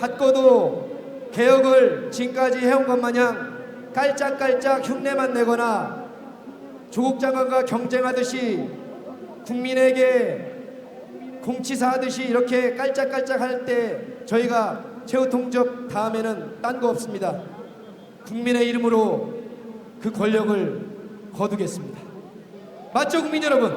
받고도 개혁을 지금까지 해온 것 마냥 깔짝깔짝 흉내만 내거나 조국 장관과 경쟁하듯이 국민에게 공치사하듯이 이렇게 깔짝깔짝 할 때 저희가 최후 통첩 다음에는 딴 거 없습니다. 국민의 이름으로 그 권력을 거두겠습니다. 맞죠, 국민 여러분?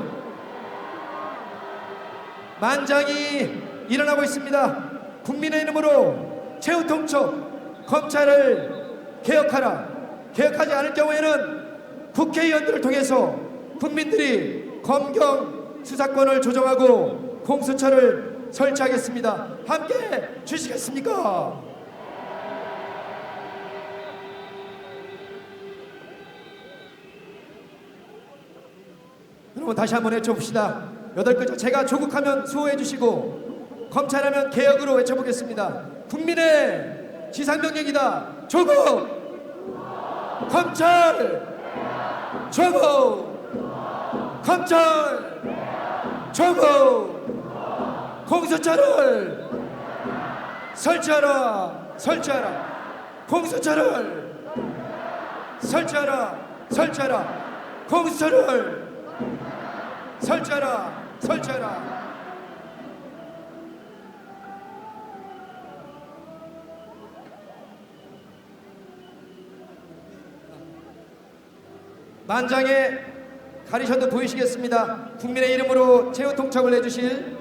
만장이 일어나고 있습니다. 국민의 이름으로 최후 통첩, 검찰을 개혁하라. 개혁하지 않을 경우에는 국회의원들을 통해서 국민들이 검경 수사권을 조정하고 공수처를 설치하겠습니다. 함께 주시겠습니까? 여러분 다시 한번 외쳐봅시다. 8글자 제가 조국하면 수호해 주시고 검찰하면 개혁으로 외쳐보겠습니다. 국민의 지상명령이다. 조국! 검찰! 조국! 검찰! 조국! 공수처를 설치하라! 설치하라! 공수처를 설치하라! 설치하라! 공수처를 설치하라! 설치하라! 만장에 가리셔도 보이시겠습니다. 국민의 이름으로 최후 통첩을 해주실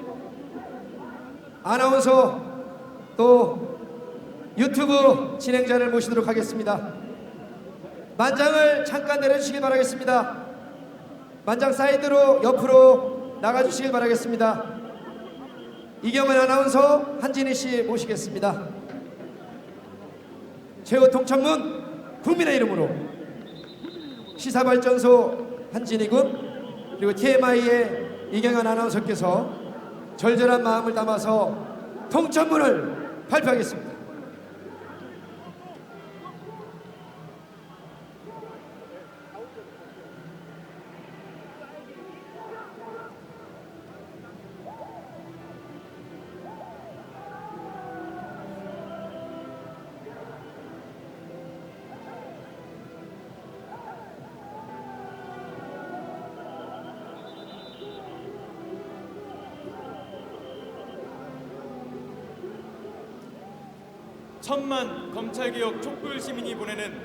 아나운서 또 유튜브 진행자를 모시도록 하겠습니다. 만장을 잠깐 내려주시길 바라겠습니다. 만장 사이드로 옆으로 나가주시길 바라겠습니다. 이경은 아나운서, 한진희씨 모시겠습니다. 최후 통첩문 국민의 이름으로 시사발전소 한진희군 그리고 TMI의 이경은 아나운서께서 절절한 마음을 담아서 통첩문을 발표하겠습니다. 천만 검찰개혁 촛불 시민이 보내는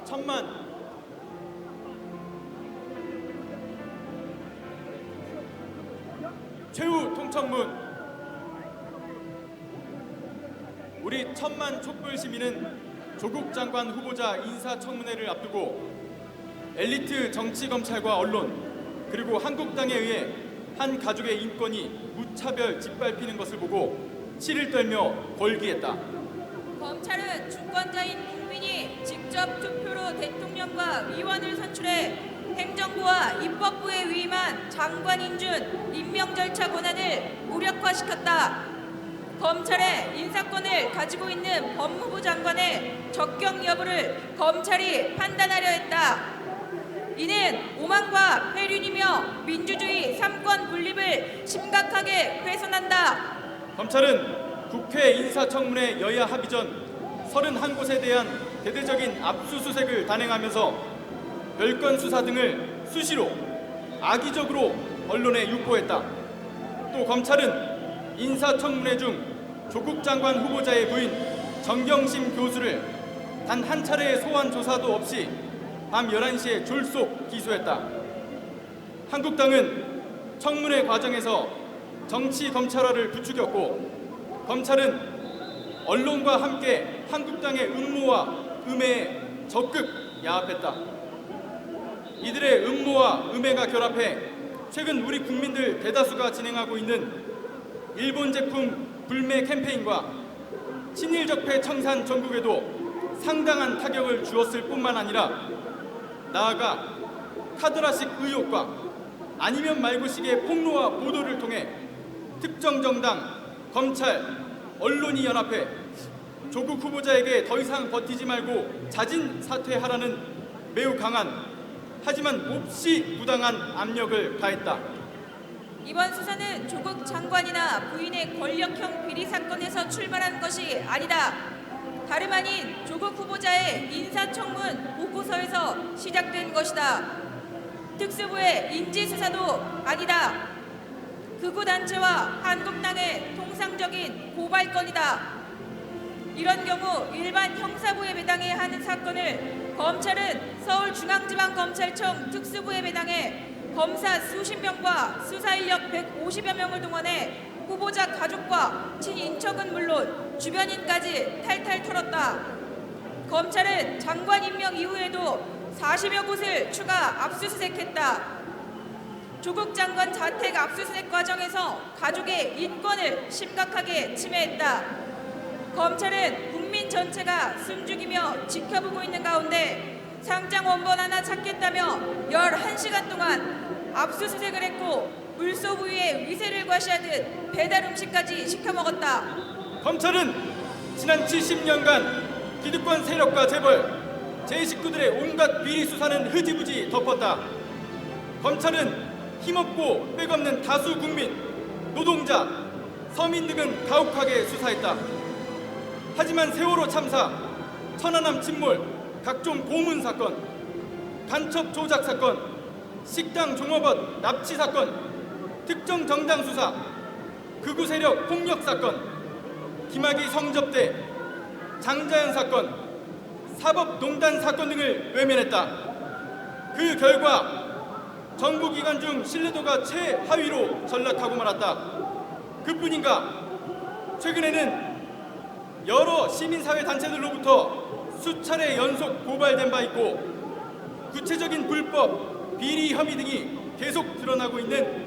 천만 최후 통첩문. 우리 천만 촛불 시민은 조국 장관 후보자 인사청문회를 앞두고 엘리트 정치검찰과 언론 그리고 한국당에 의해 한 가족의 인권이 무차별 짓밟히는 것을 보고 치를 떨며 벌기했다. 검찰은 주권자인 국민이 직접 투표로 대통령과 위원을 선출해 행정부와 입법부에 위임한 장관 인준 임명 절차 권한을 무력화시켰다. 검찰의 인사권을 가지고 있는 법무부 장관의 적격 여부를 검찰이 판단하려 했다. 이는 오만과 폐륜이며 민주주의 삼권 분립을 심각하게 훼손한다. 검찰은 국회 인사청문회 여야 합의 전 31곳에 대한 대대적인 압수수색을 단행하면서 별건 수사 등을 수시로 악의적으로 언론에 유포했다. 또 검찰은 인사청문회 중 조국 장관 후보자의 부인 정경심 교수를 단 한 차례의 소환 조사도 없이 밤 11시에 졸속 기소했다. 한국당은 청문회 과정에서 정치 검찰화를 부추겼고 검찰은 언론과 함께 한국당의 음모와 음해에 적극 야합했다. 이들의 음모와 음해가 결합해 최근 우리 국민들 대다수가 진행하고 있는 일본 제품 불매 캠페인과 친일 적폐 청산 전국에도 상당한 타격을 주었을 뿐만 아니라 나아가 카드라식 의혹과 아니면 말고식의 폭로와 보도를 통해 특정 정당, 검찰, 언론이 연합해 조국 후보자에게 더 이상 버티지 말고 자진 사퇴하라는 매우 강한 하지만 몹시 부당한 압력을 가했다. 이번 수사는 조국 장관이나 부인의 권력형 비리 사건에서 출발한 것이 아니다. 다름 아닌 조국 후보자의 인사청문 보고서에서 시작된 것이다. 특수부의 인지수사도 아니다. 극우 단체와 한국당의 통상적인 고발건이다. 이런 경우 일반 형사부에 배당해야 하는 사건을 검찰은 서울중앙지방검찰청 특수부에 배당해 검사 수십 명과 수사 인력 150여 명을 동원해 후보자 가족과 친인척은 물론 주변인까지 탈탈 털었다. 검찰은 장관 임명 이후에도 40여 곳을 추가 압수수색했다. 조국 장관 자택 압수수색 과정에서 가족의 인권을 심각하게 침해했다. 검찰은 국민 전체가 숨죽이며 지켜보고 있는 가운데 상장 원본 하나 찾겠다며 11시간 동안 압수수색을 했고 물소 부위에 위세를 과시하듯 배달 음식까지 시켜 먹었다. 검찰은 지난 70년간 기득권 세력과 재벌, 제 식구들의 온갖 비리 수사는 흐지부지 덮었다. 검찰은 힘없고 빽없는 다수 국민, 노동자, 서민 등은 가혹하게 수사했다. 하지만 세월호 참사, 천안함 침몰, 각종 고문 사건, 간첩 조작 사건, 식당 종업원 납치 사건, 특정 정당 수사, 극우 세력 폭력 사건, 김학의 성접대, 장자연 사건, 사법농단 사건 등을 외면했다. 그 결과 정부 기관 중 신뢰도가 최하위로 전락하고 말았다. 그뿐인가 최근에는 여러 시민사회 단체들로부터 수차례 연속 고발된 바 있고 구체적인 불법, 비리 혐의 등이 계속 드러나고 있는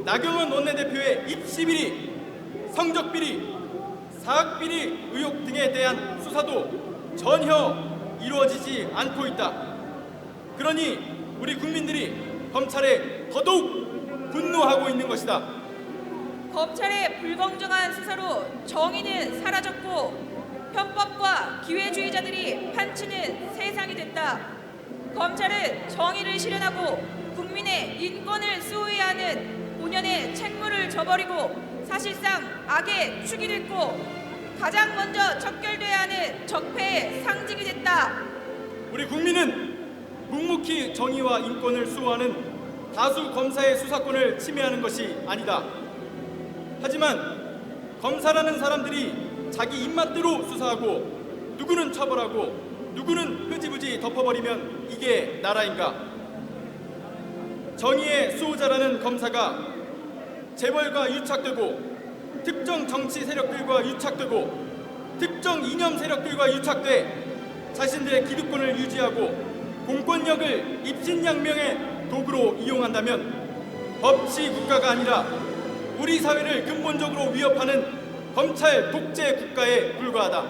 나경원 원내대표의 입시비리, 성적비리, 사학비리 의혹 등에 대한 수사도 전혀 이루어지지 않고 있다. 그러니 우리 국민들이 검찰에 더더욱 분노하고 있는 것이다. 검찰의 불공정한 수사로 정의는 사라졌고 편법과 기회주의자들이 판치는 세상이 됐다. 검찰은 정의를 실현하고 국민의 인권을 수호해야 하는 본연의 책무를 저버리고 사실상 악의 축이 됐고 가장 먼저 척결돼야 하는 적폐의 상징이 됐다. 우리 국민은 묵묵히 정의와 인권을 수호하는 다수 검사의 수사권을 침해하는 것이 아니다. 하지만 검사라는 사람들이 자기 입맛대로 수사하고 누구는 처벌하고 누구는 흐지부지 덮어버리면 이게 나라인가? 정의의 수호자라는 검사가 재벌과 유착되고 특정 정치 세력들과 유착되고 특정 이념 세력들과 유착돼 자신들의 기득권을 유지하고 공권력을 입신양명의 도구로 이용한다면 법치 국가가 아니라 우리 사회를 근본적으로 위협하는 검찰 독재 국가에 불과하다.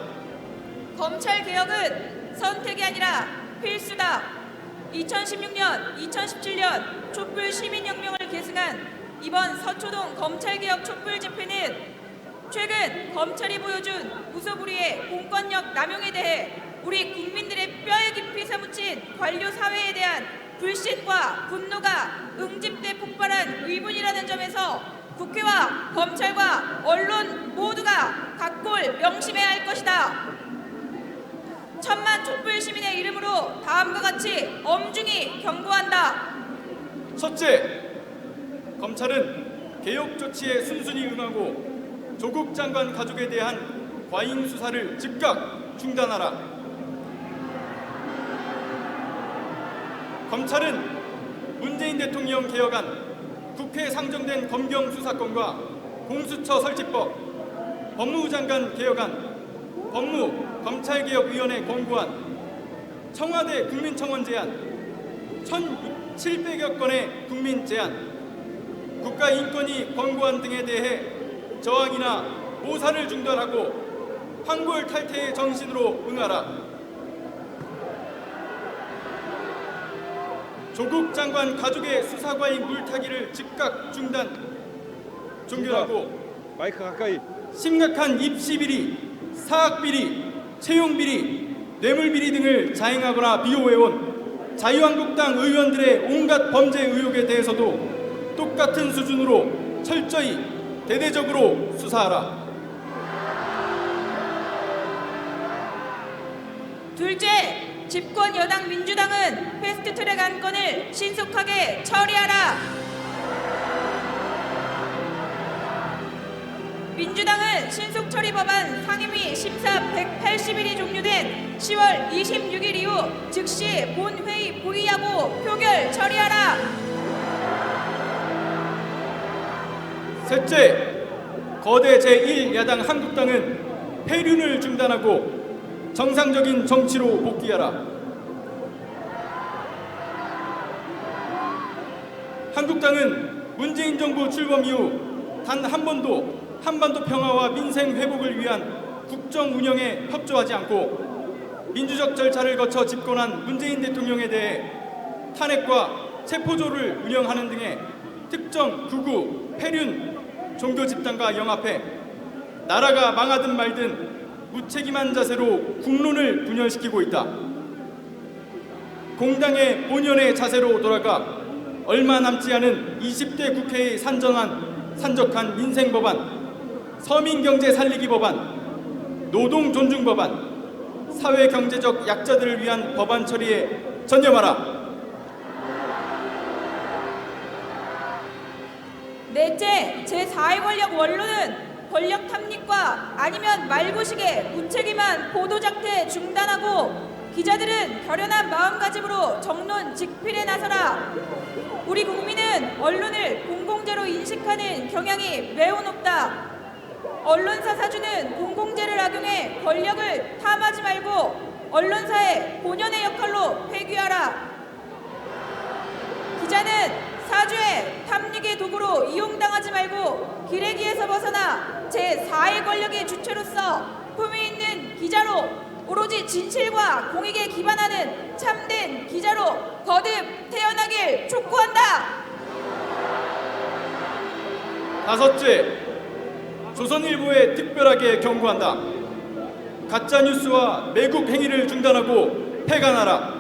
검찰 개혁은 선택이 아니라 필수다. 2016년, 2017년 촛불 시민혁명을 계승한 이번 서초동 검찰개혁 촛불 집회는 최근 검찰이 보여준 무소불위의 공권력 남용에 대해 우리 국민들의 뼈에 깊이 사무친 관료 사회에 대한 불신과 분노가 응집돼 폭발한 의문이라는 점에서 국회와 검찰과 언론 모두가 각골 명심해야 할 것이다. 천만 촛불 시민의 이름으로 다음과 같이 엄중히 경고한다. 첫째, 검찰은 개혁 조치에 순순히 응하고 조국 장관 가족에 대한 과잉 수사를 즉각 중단하라. 검찰은 문재인 대통령 개혁안, 국회에 상정된 검경 수사권과 공수처 설치법, 법무부 장관 개혁안, 법무 검찰개혁위원회 권고안, 청와대 국민청원 제안, 1,700여 건의 국민 제안, 국가인권위 권고안 등에 대해 저항이나 모사를 중단하고 황골 탈퇴의 정신으로 응하라. 조국 장관 가족의 수사과잉 물타기를 즉각 종결하고 마이크 가까이. 심각한 입시비리, 사학비리, 채용비리, 뇌물비리 등을 자행하거나 비호해온 자유한국당 의원들의 온갖 범죄 의혹에 대해서도 똑같은 수준으로 철저히 대대적으로 수사하라. 둘째, 집권 여당 민주당은 패스트트랙 안건을 신속하게 처리하라. 민주당은 신속처리 법안 상임위 심사 180일이 종료된 10월 26일 이후 즉시 본회의 보의하고 표결 처리하라. 셋째, 거대 제1야당 한국당은 폐륜을 중단하고 정상적인 정치로 복귀하라. 한국당은 문재인 정부 출범 이후 단 한 번도 한반도 평화와 민생 회복을 위한 국정 운영에 협조하지 않고 민주적 절차를 거쳐 집권한 문재인 대통령에 대해 탄핵과 체포조를 운영하는 등의 특정 극우, 폐륜 종교 집단과 영합해 나라가 망하든 말든 무책임한 자세로 국론을 분열시키고 있다. 공당의 본연의 자세로 돌아가 얼마 남지 않은 20대 국회에 산적한 민생법안, 서민경제 살리기 법안, 노동존중법안, 사회경제적 약자들을 위한 법안 처리에 전념하라. 넷째, 제4의 권력 원로는 권력 탐닉과 아니면 말고식의 무책임한 보도작태 중단하고 기자들은 결연한 마음가짐으로 정론 직필에 나서라. 우리 국민은 언론을 공공재로 인식하는 경향이 매우 높다. 언론사 사주는 공공재를 악용해 권력을 탐하지 말고 언론사의 본연의 역할로 회귀하라. 기자는 사주의 탐닉의 도구로 이용당하지 말고 기레기에서 벗어나 제4의 권력의 주체로서 품위 있는 기자로 오로지 진실과 공익에 기반하는 참된 기자로 거듭 태어나길 촉구한다. 다섯째, 조선일보에 특별하게 경고한다. 가짜뉴스와 매국 행위를 중단하고 폐간하라.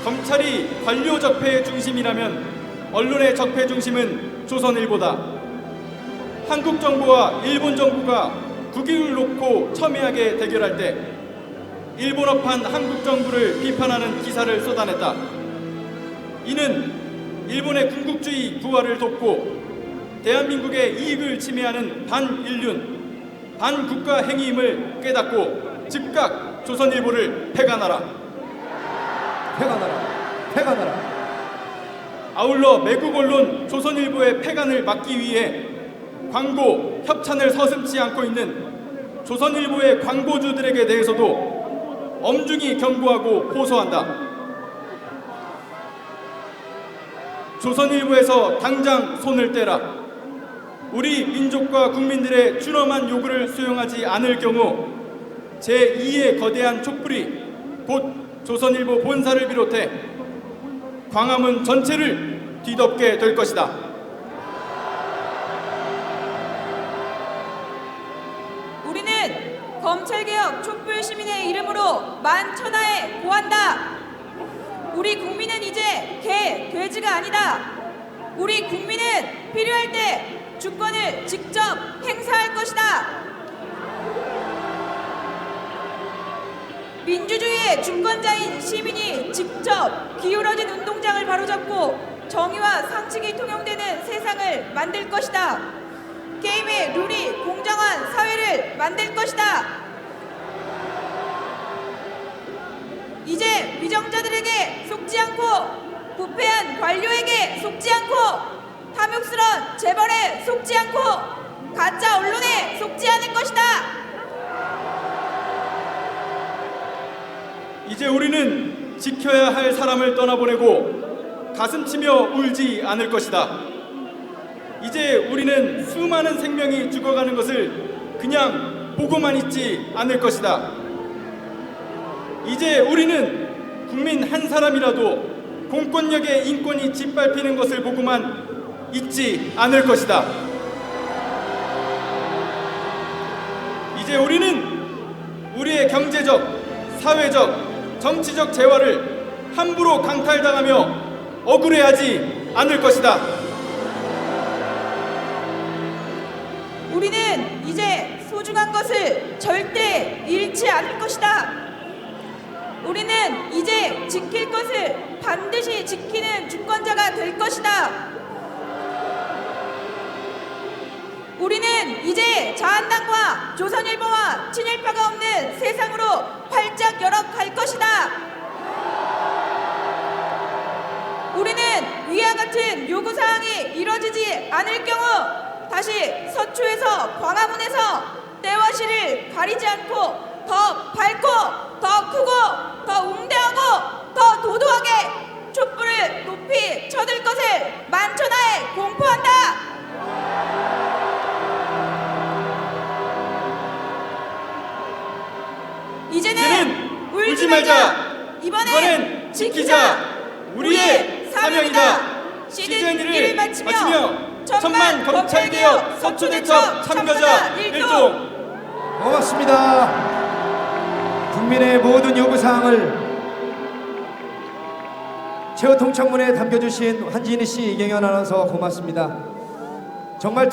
검찰이 관료 적폐의 중심이라면 언론의 적폐 중심은 조선일보다. 한국 정부와 일본 정부가 국익을 놓고 첨예하게 대결할 때 일본어판 한국 정부를 비판하는 기사를 쏟아냈다. 이는 일본의 군국주의 부활을 돕고 대한민국의 이익을 침해하는 반인륜, 반국가 행위임을 깨닫고 즉각 조선일보를 폐간하라. 폐간하라. 아울러 매국 언론 조선일보의 폐간을 막기 위해 광고, 협찬을 서슴지 않고 있는 조선일보의 광고주들에게 대해서도 엄중히 경고하고 호소한다. 조선일보에서 당장 손을 떼라. 우리 민족과 국민들의 준엄한 요구를 수용하지 않을 경우 제2의 거대한 촛불이 곧 조선일보 본사를 비롯해 광화문 전체를 뒤덮게 될 것이다. 우리는 검찰개혁 촛불 시민의 이름으로 만천하에 고한다. 우리 국민은 이제 개, 돼지가 아니다. 우리 국민은 필요할 때 주권을 직접 행사할 것이다. 민주주의의 주권자인 시민이 직접 기울어진 운동장을 바로잡고 정의와 상식이 통용되는 세상을 만들 것이다. 게임의 룰이 공정한 사회를 만들 것이다. 이제 위정자들에게 속지 않고 부패한 관료에게 속지 않고 탐욕스런 재벌에 속지 않고 가짜 언론에 속지 않을 것이다. 이제 우리는 지켜야 할 사람을 떠나보내고 가슴치며 울지 않을 것이다. 이제 우리는 수많은 생명이 죽어가는 것을 그냥 보고만 있지 않을 것이다. 이제 우리는 국민 한 사람이라도 공권력의 인권이 짓밟히는 것을 보고만 있지 않을 것이다. 이제 우리는 우리의 경제적, 사회적, 정치적 재화를 함부로 강탈당하며 억울해하지 않을 것이다. 우리는 이제 소중한 것을 절대 잃지 않을 것이다. 우리는 이제 지킬 것을 반드시 지키는 주권자가 될 것이다. 우리는 이제 자한당과 조선일보와 친일파가 없는 세상으로 활짝 열어갈 것이다. 우리는 위와 같은 요구사항이 이뤄지지 않을 경우 다시 서초에서 광화문에서 때와 시를 가리지 않고 더 밝고 더 크고 더 웅대하고 더 도도하게 촛불을 높이 쳐들 것을 만천하에 공포한다. 이제는 울지 말자. 이번엔 지키자. 우리의 사명이다. 시즌 1을 마치며 천만 검찰개혁 서초대첩 참가자 1동. 고맙습니다. 국민의 모든 요구사항을 최후 통첩문에 담겨주신 한진희 씨, 이경현 아나운서 고맙습니다. 정말